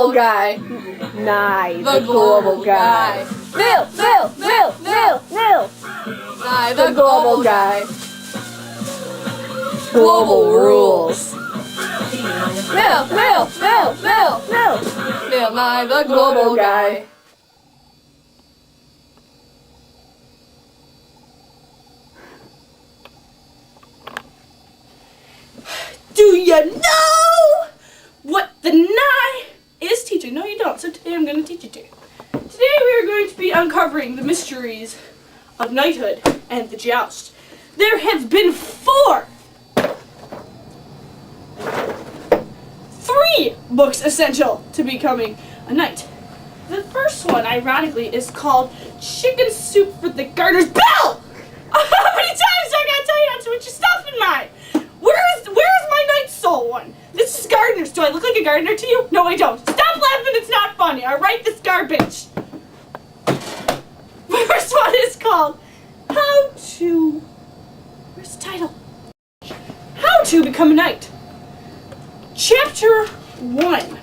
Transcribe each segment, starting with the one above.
global guy. Nye, the global guy. Nill. Nye, the global guy. Global rules. Nill, Nye, the global guy. Do you know what the Nye is teaching? No, you don't. So today I'm going to teach you to. Today we are going to be uncovering the mysteries of knighthood and the joust. There have been three books essential to becoming a knight. The first one, ironically, is called Chicken Soup for the Gardener's Bell! How many times do I gotta tell you not to put your stuff in mine? Where's my Knight Soul one? This is Gardener's. Do I look like a gardener to you? No, I don't. Stop laughing, it's not funny, alright? This garbage. The first one is called where's the title? How to Become a Knight. Chapter 1.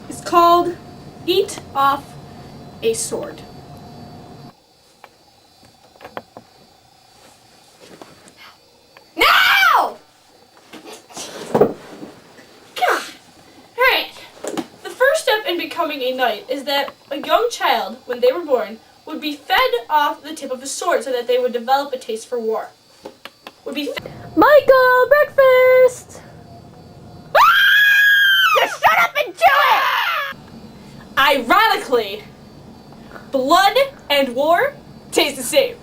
It's called Eat Off a Sword. Now! God! Alright. The first step in becoming a knight is that a young child, when they were born, would be fed off the tip of a sword so that they would develop a taste for war. Michael, breakfast! Just shut up and do it! Ironically, blood and war taste the same.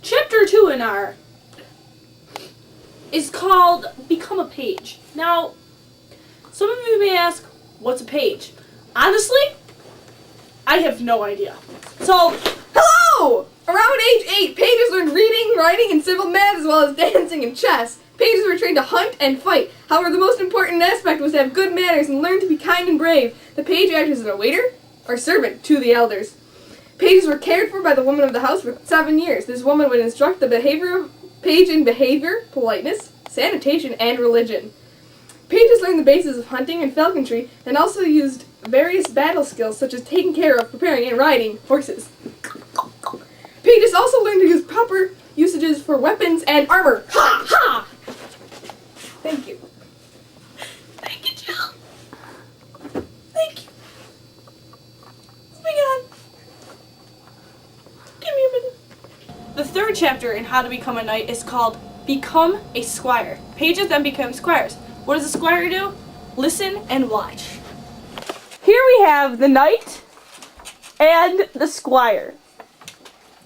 Chapter 2 in our is called Become a Page. Now, some of you may ask, what's a page? Honestly, I have no idea. So, Hello! Around age 8, pages learned reading, writing, and simple math as well as dancing and chess. Pages were trained to hunt and fight. However, the most important aspect was to have good manners and learn to be kind and brave. The page acted as a waiter or servant to the elders. Pages were cared for by the woman of the house for 7 years. This woman would instruct the page in behavior, politeness, sanitation, and religion. Pages learned the basis of hunting and falconry and also used various battle skills such as taking care of, preparing, and riding horses. Pages also learned to use proper usages for weapons and armor. Ha! Ha! Thank you. thank you, Jill. Thank you. Moving on. Give me a minute. The third chapter in How to Become a Knight is called Become a Squire. Pages then become squires. What does a squire do? Listen and watch. Here we have the knight and the squire.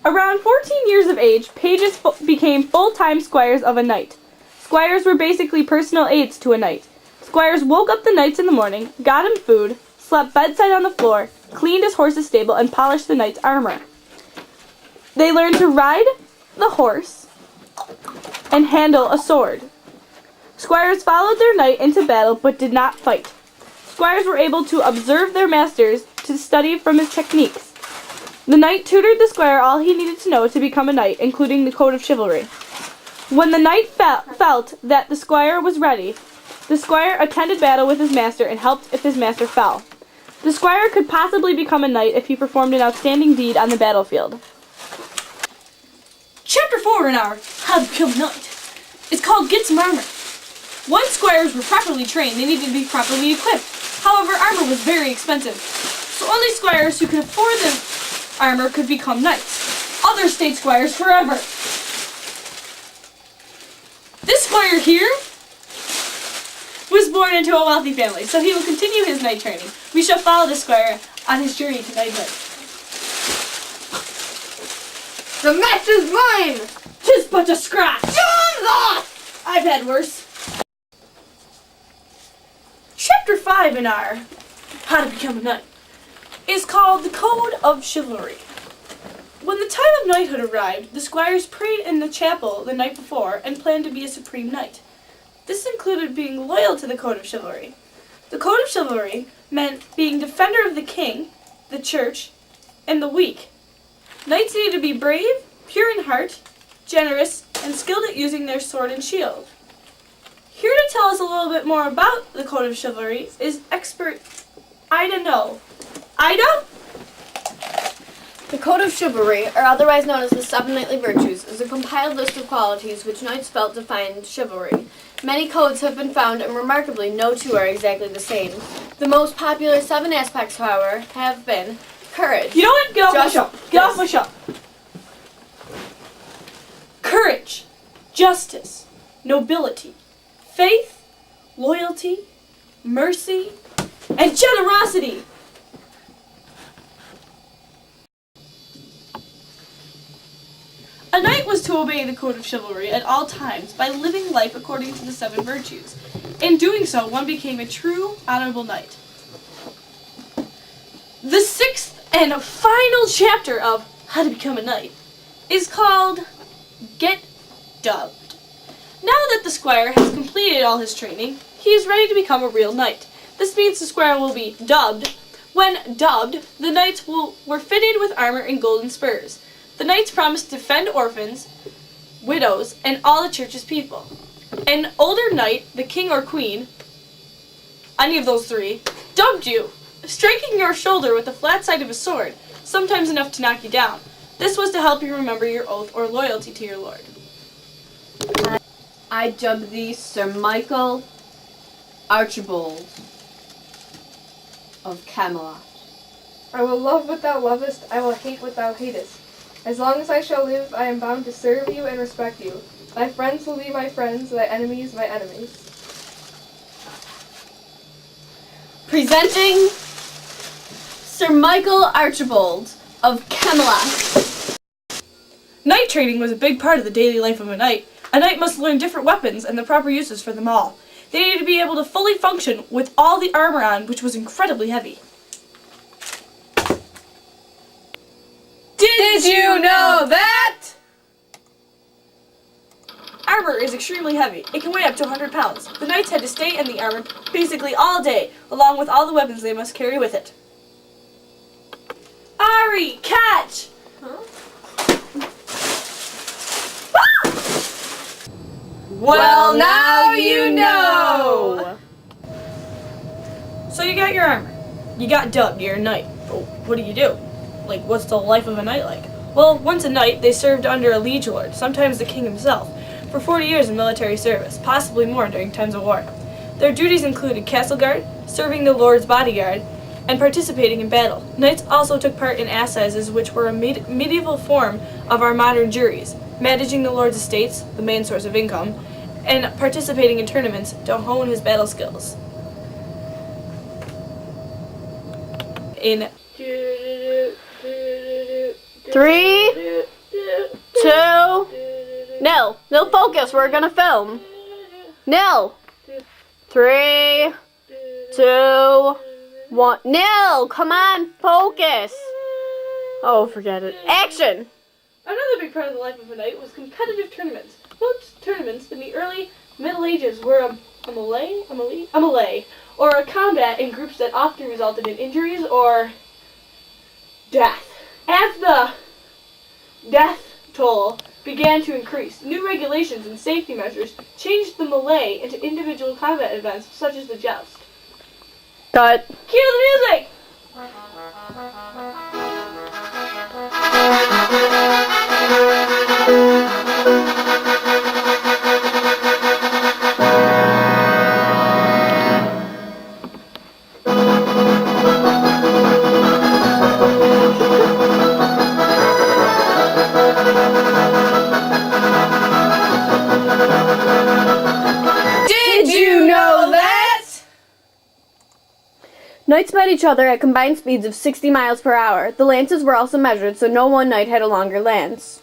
Around 14 years of age, pages became full-time squires of a knight. Squires were basically personal aides to a knight. Squires woke up the knights in the morning, got him food, slept bedside on the floor, cleaned his horse's stable, and polished the knight's armor. They learned to ride the horse and handle a sword. Squires followed their knight into battle but did not fight. Squires were able to observe their masters to study from his techniques. The knight tutored the squire all he needed to know to become a knight, including the code of chivalry. When the knight felt that the squire was ready, the squire attended battle with his master and helped if his master fell. The squire could possibly become a knight if he performed an outstanding deed on the battlefield. Chapter 4 in our How to Become a Knight is called Get Some Armor. Once squires were properly trained, they needed to be properly equipped. However, armor was very expensive, so only squires who could afford the armor could become knights. Others stayed squires forever. This squire here was born into a wealthy family, so he will continue his knight training. We shall follow this squire on his journey to knighthood. The match is mine! 'Tis but a scratch! I've had worse. Chapter 5 in our How to Become a Knight is called The Code of Chivalry. When the time of knighthood arrived, the squires prayed in the chapel the night before and planned to be a supreme knight. This included being loyal to the Code of Chivalry. The Code of Chivalry meant being defender of the king, the church, and the weak, Knights needed to be brave, pure in heart, generous, and skilled at using their sword and shield. Here to tell us a little bit more about the Code of Chivalry is expert Ida Nill. Ida? The Code of Chivalry, or otherwise known as the Seven Knightly Virtues, is a compiled list of qualities which knights felt defined chivalry. Many codes have been found, and remarkably, no two are exactly the same. The most popular 7 aspects, however, have been courage. You know what? Get off my Just- shop. Get off my shop. Courage, justice, nobility, faith, loyalty, mercy, and generosity. A knight was to obey the Code of Chivalry at all times by living life according to the 7 virtues. In doing so, one became a true, honorable knight. The 6th and final chapter of How to Become a Knight is called Get Dubbed. Now that the squire has completed all his training, he is ready to become a real knight. This means the squire will be dubbed. When dubbed, the knights were fitted with armor and golden spurs. The knights promised to defend orphans, widows, and all the church's people. An older knight, the king or queen, any of those 3, dubbed you, striking your shoulder with the flat side of a sword, sometimes enough to knock you down. This was to help you remember your oath or loyalty to your lord. I dub thee Sir Michael Archibald of Camelot. I will love what thou lovest, I will hate what thou hatest. As long as I shall live, I am bound to serve you and respect you. Thy friends will be my friends, thy enemies my enemies. Presenting Sir Michael Archibald of Camelot. Knight training was a big part of the daily life of a knight. A knight must learn different weapons and the proper uses for them all. They needed to be able to fully function with all the armor on, which was incredibly heavy. Did you know that? Armor is extremely heavy. It can weigh up to 100 pounds. The knights had to stay in the armor basically all day, along with all the weapons they must carry with it. Ari, catch! Well, now you know! So you got your armor. You got dubbed, you're a knight. But what do? Like, what's the life of a knight like? Well, once a knight, they served under a liege lord, sometimes the king himself, for 40 years in military service, possibly more during times of war. Their duties included castle guard, serving the lord's bodyguard, and participating in battle. Knights also took part in assizes, which were a medieval form of our modern juries, managing the lord's estates, the main source of income, and participating in tournaments to hone his battle skills. In 3, 2, Nill. Nill, focus. We're gonna film. Nill. 3, 2, 1. Nill, come on, focus. Oh, forget it. Action. Another big part of the life of a knight was competitive tournaments. Most tournaments in the early Middle Ages were a melee, or a combat in groups that often resulted in injuries or death. As the death toll began to increase, new regulations and safety measures changed the melee into individual combat events such as the joust. Cut. Cue the music! Did you know that? Knights met each other at combined speeds of 60 miles per hour. The lances were also measured, so no one knight had a longer lance.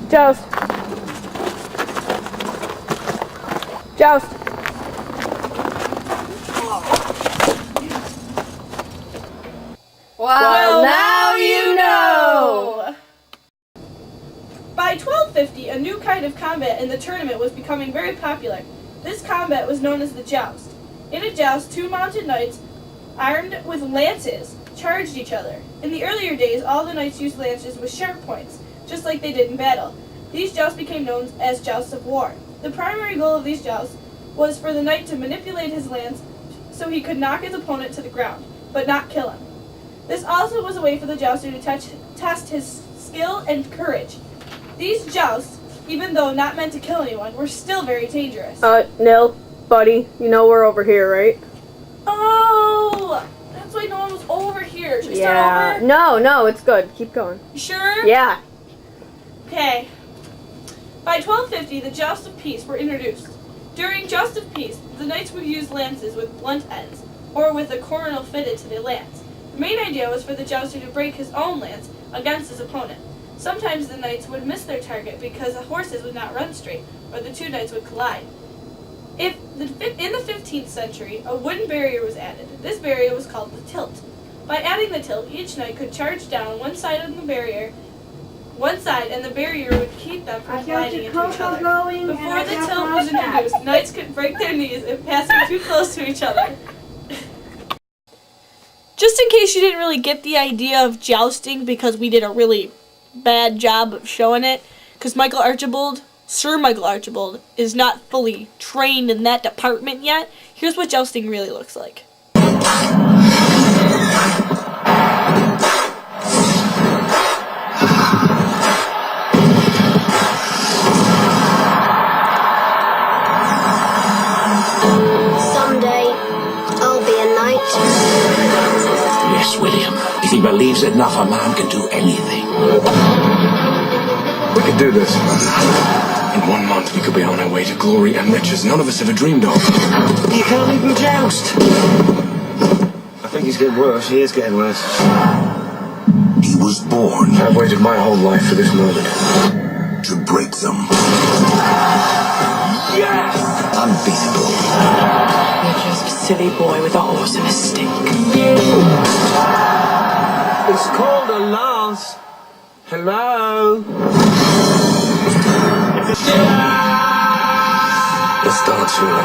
Joust. Joust. Well, now you know! By 1250, a new kind of combat in the tournament was becoming very popular. This combat was known as the joust. In a joust, two mounted knights, armed with lances, charged each other. In the earlier days, all the knights used lances with sharp points, just like they did in battle. These jousts became known as jousts of war. The primary goal of these jousts was for the knight to manipulate his lance so he could knock his opponent to the ground, but not kill him. This also was a way for the jouster to test his skill and courage. These jousts, even though not meant to kill anyone, were still very dangerous. Nill, buddy, you know we're over here, right? Oh! That's why no one was over here. Should we start over? No, it's good. Keep going. You sure? Yeah. Okay. By 1250, the Joust of Peace were introduced. During Joust of Peace, the knights would use lances with blunt ends, or with a coronal fitted to the lance. The main idea was for the jouster to break his own lance against his opponent. Sometimes the knights would miss their target because the horses would not run straight, or the two knights would collide. In the 15th century, a wooden barrier was added. This barrier was called the tilt. By adding the tilt, each knight could charge down one side, and the barrier would keep them from gliding into each other. Before the tilt was introduced, knights could break their knees if passing too close to each other. Just in case you didn't really get the idea of jousting, because we did a really bad job of showing it, because Sir Michael Archibald, is not fully trained in that department yet, here's what jousting really looks like. Someday, I'll be a knight. Yes, William. If he believes enough, a man can do anything. We could do this. In 1 month, we could be on our way to glory and riches none of us ever dreamed of. You can't even joust. I think he's getting worse. He is getting worse. He was born I've waited my whole life for this moment. to break them. Yes! Unbeatable. You're just a silly boy with a horse and a stick. It's called a lance. Hello? Let's start sooner.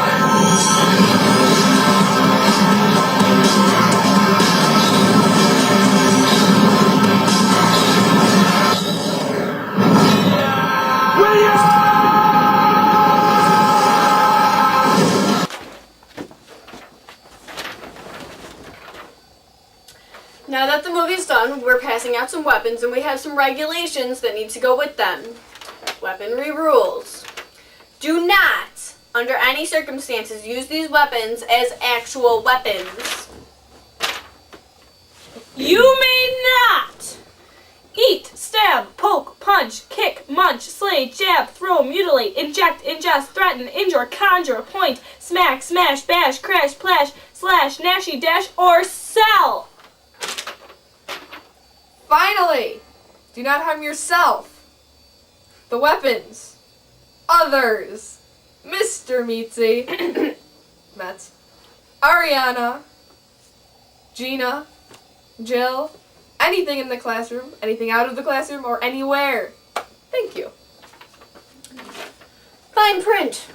Now that the movie's done, we're passing out some weapons and we have some regulations that need to go with them. Weaponry rules. Do not, under any circumstances, use these weapons as actual weapons. You may not eat, stab, poke, punch, kick, munch, slay, jab, throw, mutilate, inject, ingest, threaten, injure, conjure, point, smack, smash, bash, crash, plash, slash, nashy, dash, or sell. Finally, do not harm yourself, the weapons, others, Mr. Meatsy, Metz, Ariana, Gina, Jill, anything in the classroom, anything out of the classroom, or anywhere. Thank you. Fine print.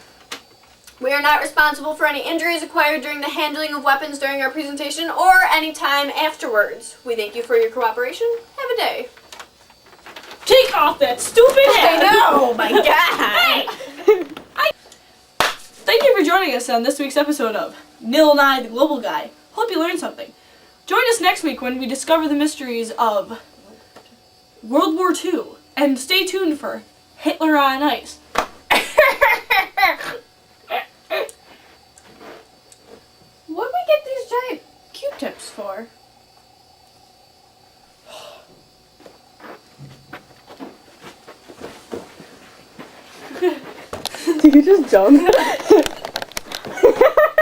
We are not responsible for any injuries acquired during the handling of weapons during our presentation or any time afterwards. We thank you for your cooperation. Have a day. Take off that stupid hat! Oh my god! Thank you for joining us on this week's episode of Bill Nye, the Global Guy. Hope you learned something. Join us next week when we discover the mysteries of World War II. And stay tuned for Hitler on Ice. What did we get these giant Q-tips for? Did you just jump?